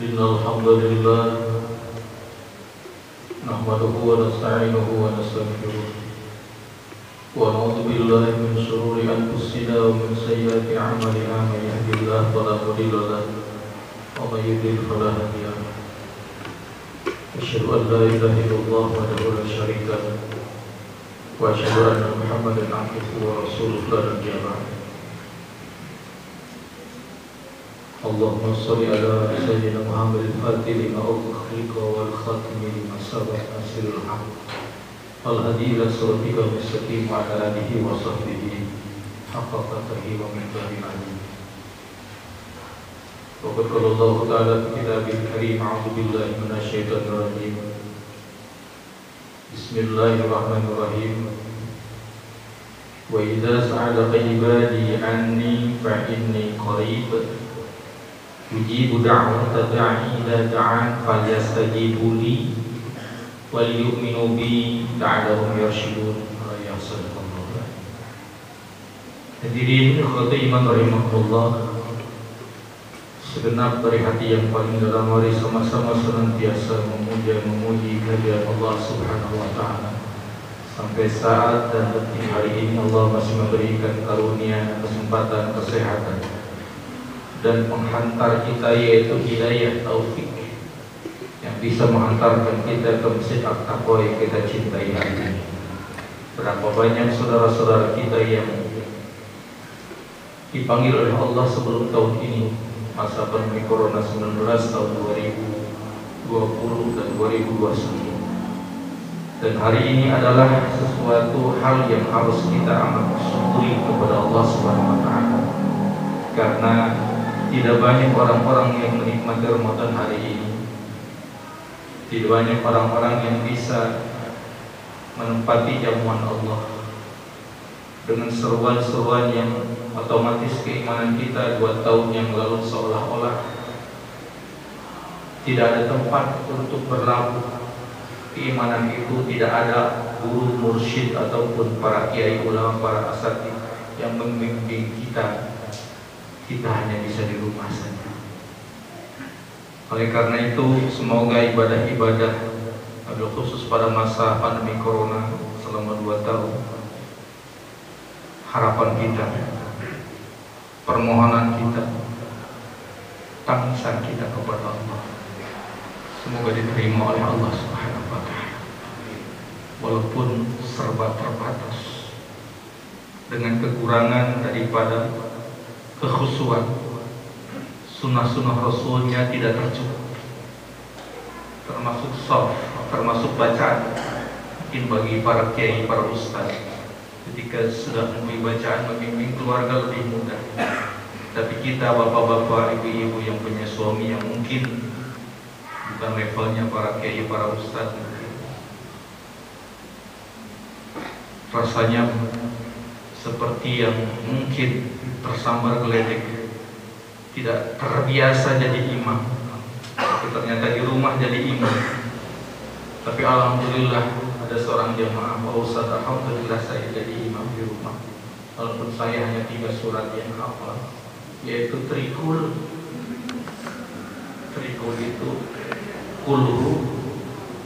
Innal hamdalillah nahmaduhu wa nasta'inuhu wa nastaghfiruh wa na'udzu billahi min shururi anfusina wa min sayyiati a'malina may yahdihillahu fala mudilla lahu wa may yudlil fala hadiya lahu. Asyhadu an la ilaha illallah wahdahu la syarika lahu wa asyhadu anna Muhammadan abduhu wa rasuluhu la nabiyya ba'dahu. Allahumma sholli ala sayyidina Muhammadin al-fatih lima ughliqa wal khatimi lima sabaqa nasirul haq wal hadi ila siratikal mustaqim wa ala alihi wa sahbihi haqqa qadrihi wa miqdarihi azim. Wa qala Allah ta'ala fi kitabil karim a'udzu billahi minasyaitonir rajim. Bismillahirrahmanirrahim. Wa idza sa'alaka ibadi anni fa inni qarib ujibu da'wata da'i idza da'an falyastajibu li wal yu'minu bi la'allahum yarshudun. Ya sadaqallah. Hadirin ikhwati iman rahimakumullah, segenap dari hati yang paling dalam mari sama-sama senantiasa memuji kehadirat Allah Subhanahu wa taala. Sampai saat dan detik hari ini Allah masih memberikan karunia, kesempatan, kesehatan dan menghantar kita, yaitu hidayah taufik yang bisa menghantarkan kita ke masjid at-taqwa yang kita cintai hari ini. Berapa banyak saudara-saudara kita yang dipanggil oleh Allah sebelum tahun ini, masa pandemi Corona 19 tahun 2020 dan 2021. Dan hari ini adalah sesuatu hal yang harus kita amat syukuri kepada Allah Subhanahu wa taala. Karena tidak banyak orang-orang yang menikmati Ramadan hari ini. Tidak banyak orang-orang yang bisa menempati jamuan Allah dengan seruan-seruan yang otomatis keimanan kita 2 tahun yang lalu seolah-olah tidak ada tempat untuk berlabuh. Keimanan itu tidak ada guru mursyid ataupun para kiai ulama, para asatidz yang membimbing kita. Kita hanya bisa di rumah saja. Oleh karena itu, semoga ibadah-ibadah, wabil khusus pada masa pandemi Corona selama 2 tahun, harapan kita, permohonan kita, tangisan kita kepada Allah, semoga diterima oleh Allah Subhanahu wa taala. Walaupun serba terbatas, dengan kekurangan daripada kekhusyuan, sunnah-sunnah Rasulnya tidak tercukup, termasuk shaf, termasuk bacaan. Mungkin bagi para kiai, para ustaz, ketika sudah memberi bacaan, membimbing keluarga lebih mudah. Tapi kita bapak-bapak, ibu-ibu yang punya suami yang mungkin bukan levelnya para kiai, para ustaz, rasanya seperti yang mungkin tersambar geledek, tidak terbiasa jadi imam, tapi ternyata di rumah jadi imam. Tapi alhamdulillah ada seorang jamaah, Pak Ustaz, alhamdulillah saya jadi imam di rumah. Walaupun saya hanya 3 surat yang hafal, yaitu trikul. Trikul itu kulhu,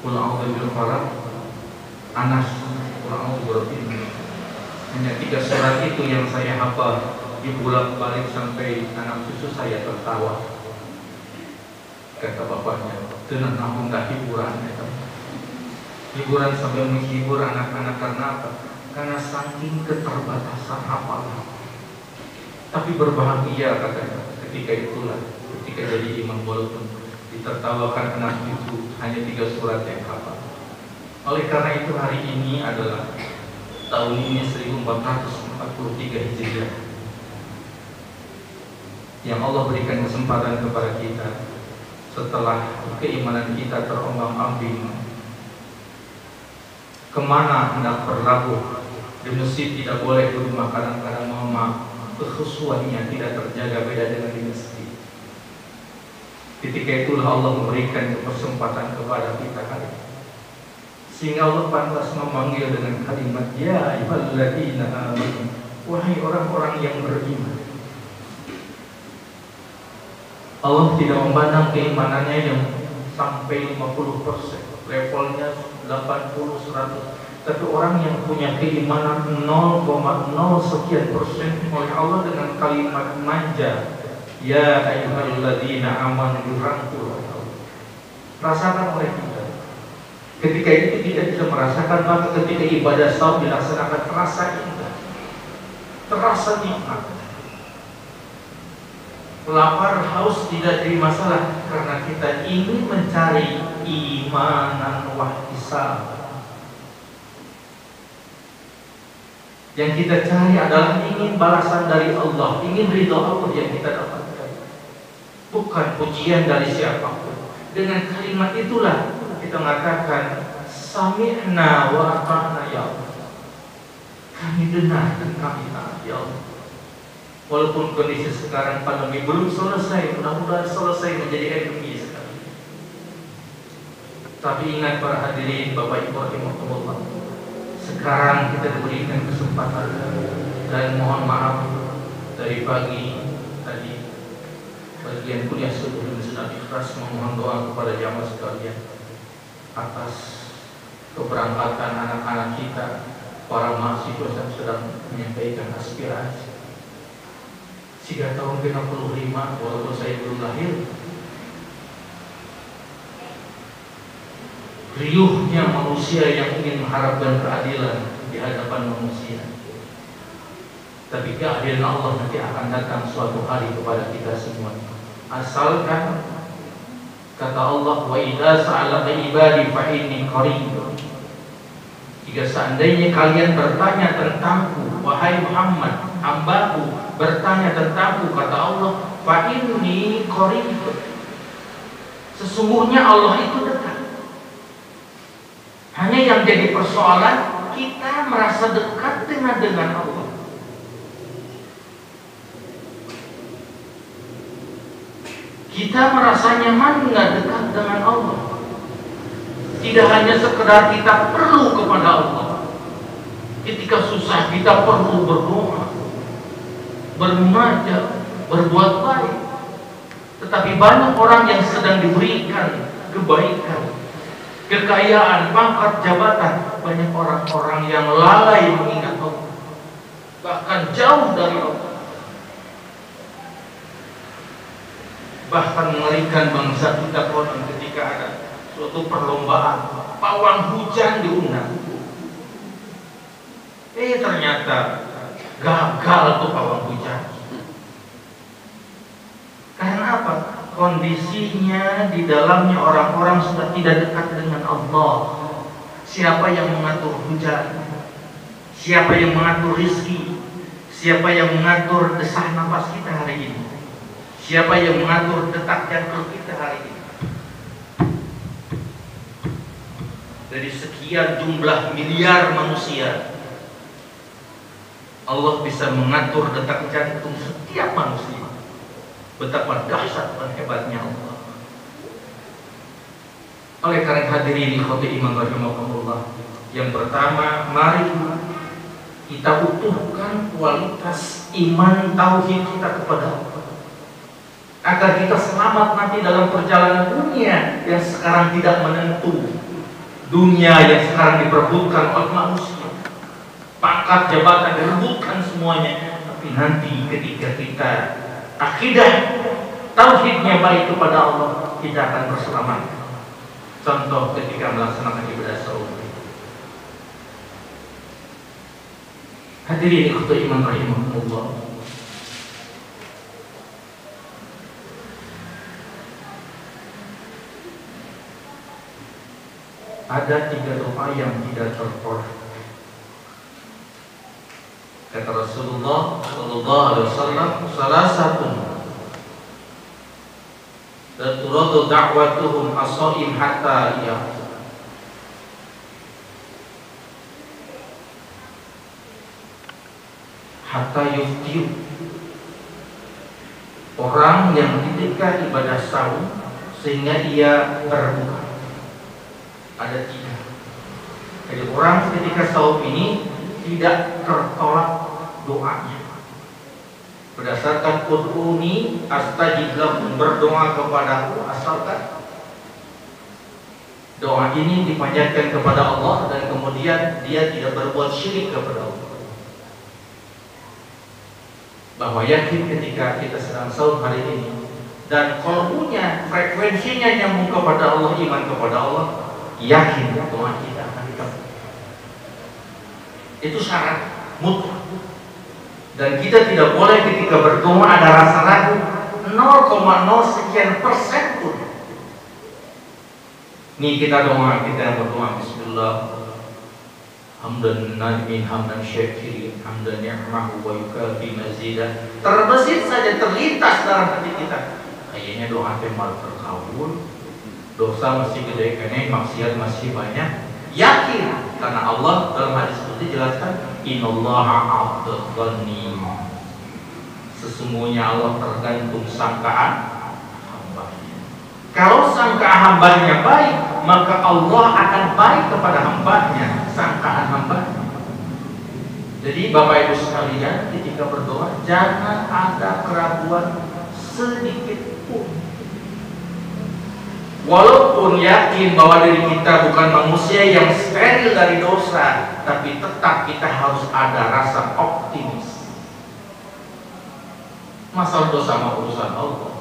kul a'udzu bil falaq, anas, kul a'udzu birabbil nas. Hanya 3 surat itu yang saya hafal. Dibolak-balik sampai anak cucu saya tertawa. Kata bapaknya, "Tenan namun dah hiburan." Hiburan sampai menghibur anak-anak karena apa? Karena saking keterbatasan hafalan. Tapi berbahagia katanya ketika itulah, ketika jadi imam walaupun ditertawakan anak cucu, hanya 3 surat yang hafal. Oleh karena itu hari ini adalah tahun ini 1443 Hijriah, yang Allah berikan kesempatan kepada kita setelah keimanan kita terombang-ambing. Kemana hendak berlabuh? Di masjid tidak boleh, di rumah kadang-kadang mama kekhusyuannya tidak terjaga, beda dengan di masjid. Ketika itulah Allah memberikan kesempatan kepada kita hari ini, sehingga Allah pantas memanggil dengan kalimat ya ayyuhalladzina amanu, wahai orang-orang yang beriman. Allah tidak memandang keimanannya yang sampai 50%, levelnya 80, 100. Tapi orang yang punya keimanan 0,0 sekian persen oleh Allah dengan kalimat manja, ya ayyuhalladzina amanu dirangkul. Rasakan oleh kita. Ketika itu kita bisa merasakan, maka ketika ibadah saum dilaksanakan terasa indah, terasa nikmat. Lapar, haus tidak jadi masalah karena kita ingin mencari imanan wahtisab. Yang kita cari adalah ingin balasan dari Allah, ingin ridho Allah yang kita dapatkan, bukan pujian dari siapapun. Dengan kalimat itulah kita mengatakan sami'na wa ata'na ya Allah. Kami dengar dan kami taat ya Allah. Walaupun kondisi sekarang pandemi belum selesai, mudah-mudahan selesai menjadi endemi sekali. Tapi ingat para hadirin, Bapak Ibu rahimahumullah, sekarang kita diberikan kesempatan dan mohon maaf dari pagi tadi bagian kuliah subuh ini sudah ikhlas memohon doa kepada jamaah sekalian atas keberangkatan anak-anak kita, para mahasiswa yang sedang menyampaikan aspirasi. 3 tahun 55 walaupun saya belum lahir. Riuhnya manusia yang ingin mengharapkan keadilan di hadapan manusia. Tapi keadilan Allah nanti akan datang suatu hari kepada kita semua. Asalkan kata Allah, wa idza sa'alaka ibadi fa inni qarib. Jika seandainya kalian bertanya tentangku, wahai Muhammad, hambaku bertanya tentangku, kata Allah, fa inni qarib. Sesungguhnya Allah itu dekat. Hanya yang jadi persoalan, kita merasa dekat dengan Allah. Kita merasa nyaman nggak dekat dengan Allah. Tidak hanya sekedar kita perlu kepada Allah. Ketika susah kita perlu berdoa, bermunajat, berbuat baik. Tetapi banyak orang yang sedang diberikan kebaikan, kekayaan, pangkat, jabatan. Banyak orang-orang yang lalai mengingat Allah, bahkan jauh dari Allah. Bahkan mengerikan bangsa kita konon ketika ada suatu perlombaan pawang hujan diundang. Ternyata gagal tuh pawang hujan. Karena apa? Kondisinya di dalamnya orang-orang sudah tidak dekat dengan Allah. Siapa yang mengatur hujan? Siapa yang mengatur rizki? Siapa yang mengatur desah nafas kita hari ini? Siapa yang mengatur detak jantung kita hari ini? Dari sekian jumlah miliar manusia, Allah bisa mengatur detak jantung setiap manusia. Betapa dahsyat dan hebatnya Allah. Oleh karena hadirin ikhwati iman rahimakumullah, yang pertama, mari kita utuhkan kualitas iman tauhid kita kepada Allah, agar kita selamat nanti dalam perjalanan dunia yang sekarang tidak menentu, dunia yang sekarang diperebutkan oleh manusia, pangkat jabatan direbutkan semuanya. Tapi nanti ketika kita akidah tauhidnya baik kepada Allah, kita akan berselamat. Contoh ketika melaksanakan ibadah saum. Hadirin ikhwati iman rahimahumullah, ada 3 doa yang tidak tertolak. Kata Rasulullah sallallahu alaihi wasallam, salah satu dan turadu da'watuhum as-shaim hatta yuftir. Orang yang ketika ibadah saum sehingga ia berbuka. Ada 3. Jadi orang ketika saum ini tidak tertolak doanya. berdasarkan ud'uni astajib lakum, berdoa kepadaku asalkan doa ini dipanjatkan kepada Allah dan kemudian dia tidak berbuat syirik kepada Allah. Bahwa yakin ketika kita sedang saum hari ini dan kalbunya, frekuensinya nyambung kepada Allah, iman kepada Allah, yakin doa kita akan dikabul. Itu syarat mutlak. Dan kita tidak boleh ketika berdoa ada rasa ragu 0,0 sekian persen pun. Nih kita doa, kita berdoa bismillah hamdan na'imin hamdan syakirin hamdan ni'mahu wa yukafi mazidah. Terbesit saja, terlintas dalam hati kita, kayaknya doa temal terkabul, dosa masih gede kene, maksiat masih banyak. Yakin, karena Allah dalam hadis itu dijelaskan innallaha 'abdul ghani, sesungguhnya Allah tergantung sangkaan hambanya. Kalau sangka hambanya baik, maka Allah akan baik kepada hambanya, sangkaan hambanya. Jadi Bapak Ibu sekalian, ketika berdoa jangan ada keraguan sedikit pun. Walaupun yakin bahwa diri kita bukan manusia yang steril dari dosa, tapi tetap kita harus ada rasa optimis. Masalah dosa sama urusan Allah.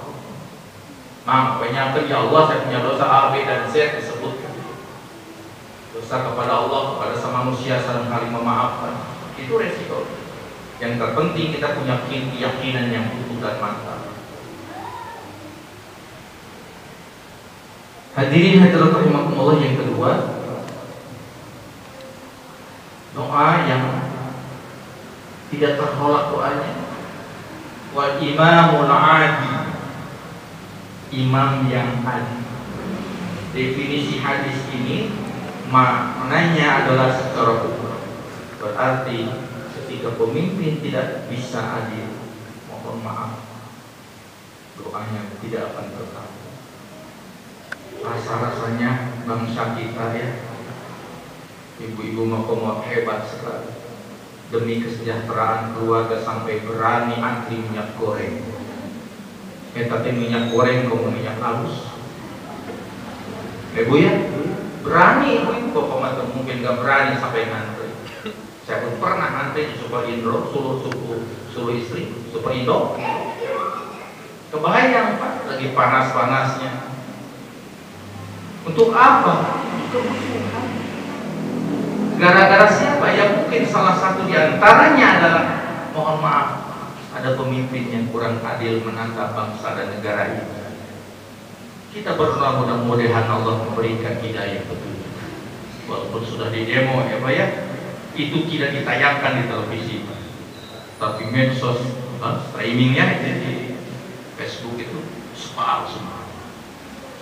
Makanya ya Allah, saya punya dosa A, B, dan Z disebutkan. Dosa kepada Allah, kepada sama manusia, seringkali memaafkan. Itu resiko. Yang terpenting kita punya keyakinan yang utuh dan mantap. Hadirin hadirat rahimakumullah, yang kedua, doa yang tidak tertolak doanya. Wal imamul adil, imam yang adil. Definisi hadis ini maknanya adalah secara umum, berarti ketika pemimpin tidak bisa adil, mohon maaf, doanya tidak akan terkabul. Rasa-rasanya bangsa kita ya, ibu-ibu makomot hebat sekali, demi kesejahteraan keluarga sampai berani antri minyak goreng. Tapi minyak goreng kamu minyak halus, ibu ya, berani ibu. Bapak mungkin gak berani sampai ngantri. Saya pun pernah ngantri di Super Indo, suruh istri Super Indo. Kebayang Pak, lagi panas-panasnya. Untuk apa? Kebutuhan. Gara-gara siapa? Ya mungkin salah satu di antaranya adalah, mohon maaf, ada pemimpin yang kurang adil menata bangsa dan negara ini. Kita berdoa mudah-mudahan Allah memberikan hidayah petunjuk. Walaupun sudah di demo ya Pak ya, itu tidak ditayangkan di televisi, tapi medsos, streamingnya di Facebook itu separuh semua.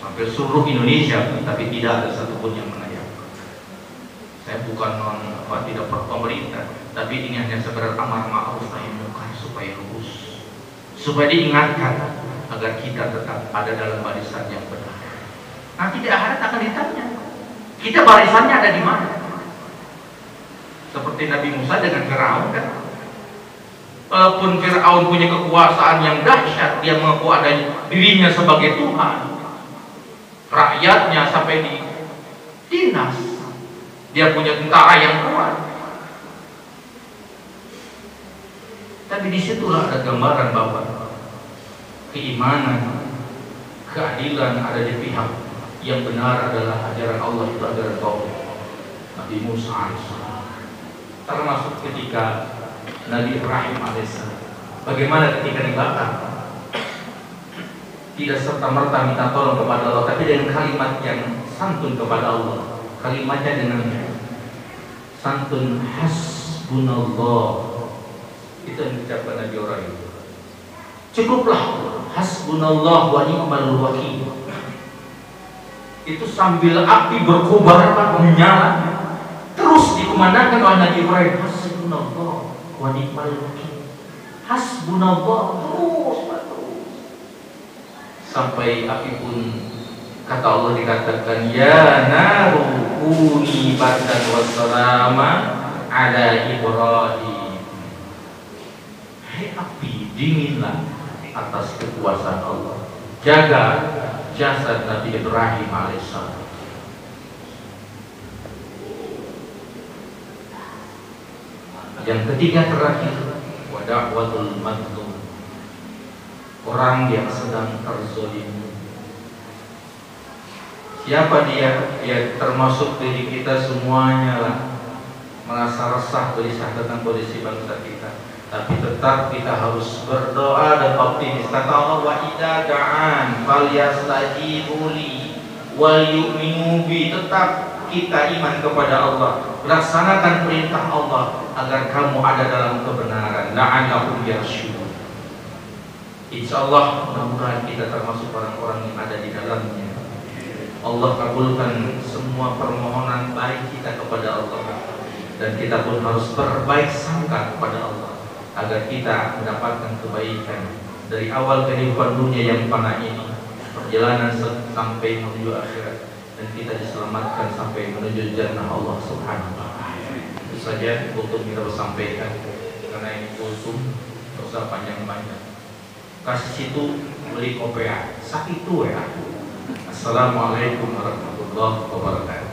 Hampir seluruh Indonesia, tapi tidak ada satupun yang menayangkan. Saya bukan tidak pemerintah, tapi ini hanya sekedar amar ma'ruf nahi munkar supaya lurus, supaya diingatkan agar kita tetap ada dalam barisan yang benar. Nanti di akhirat akan ditanya, kita barisannya ada di mana? Seperti Nabi Musa dengan Firaun kan. Walaupun Firaun punya kekuasaan yang dahsyat, dia mengaku ada dirinya sebagai Tuhan. Rakyatnya sampai ditindas, dia punya tentara yang kuat. Tapi disitulah ada gambaran bahwa keimanan, keadilan ada di pihak yang benar adalah ajaran Allah, itu ajaran Tauhid. Nabi Musa alaihissalam, termasuk ketika Nabi Ibrahim alaihissalam, bagaimana ketika dibakar, tidak serta-merta minta tolong kepada Allah, tapi dengan kalimat yang santun kepada Allah. Kalimatnya dengan santun, hasbunallah. Itu yang diucapkan Nabi Ibrahim. Cukuplah hasbunallah wa ni'mal wakil. Itu sambil api berkobar menyala, terus dikumandangkan oleh Nabi Ibrahim, hasbunallah wa ni'mal wakil. Hasbunallah, terus sampai api pun, kata Allah, dikatakan ya naru kuni bardan wassalama ala Ibrahim. Hai api, dinginlah atas kekuasaan Allah. Jaga jasad Nabi Ibrahim alaihissalam. Yang ketiga terakhir, wa da'watul mazlum, orang yang sedang terzolimi. Siapa dia? Ya termasuk diri kita semuanya lah. Merasa resah gelisah tentang kondisi bangsa kita, tapi tetap kita harus berdoa dan optimis. Kata Allah, wa idza da'an falyastajibu li wal yu'minu bi. Tetap kita iman kepada Allah, laksanakan perintah Allah agar kamu ada dalam kebenaran. La'allahum yarshudun. Insyaallah mudah-mudahan kita termasuk orang-orang yang ada di dalamnya. Allah kabulkan semua permohonan baik kita kepada Allah, dan kita pun harus berbaik sangka kepada Allah agar kita mendapatkan kebaikan dari awal kehidupan dunia yang fana ini, perjalanan sampai menuju akhirat, dan kita diselamatkan sampai menuju jannah Allah Subhanahu wa ta'ala. Itu saja untuk kita sampaikan, karena ini khusus, tidak usah panjang-panjang. Kasih situ beli kopiah, sakit itu ya. Assalamualaikum warahmatullahi wabarakatuh.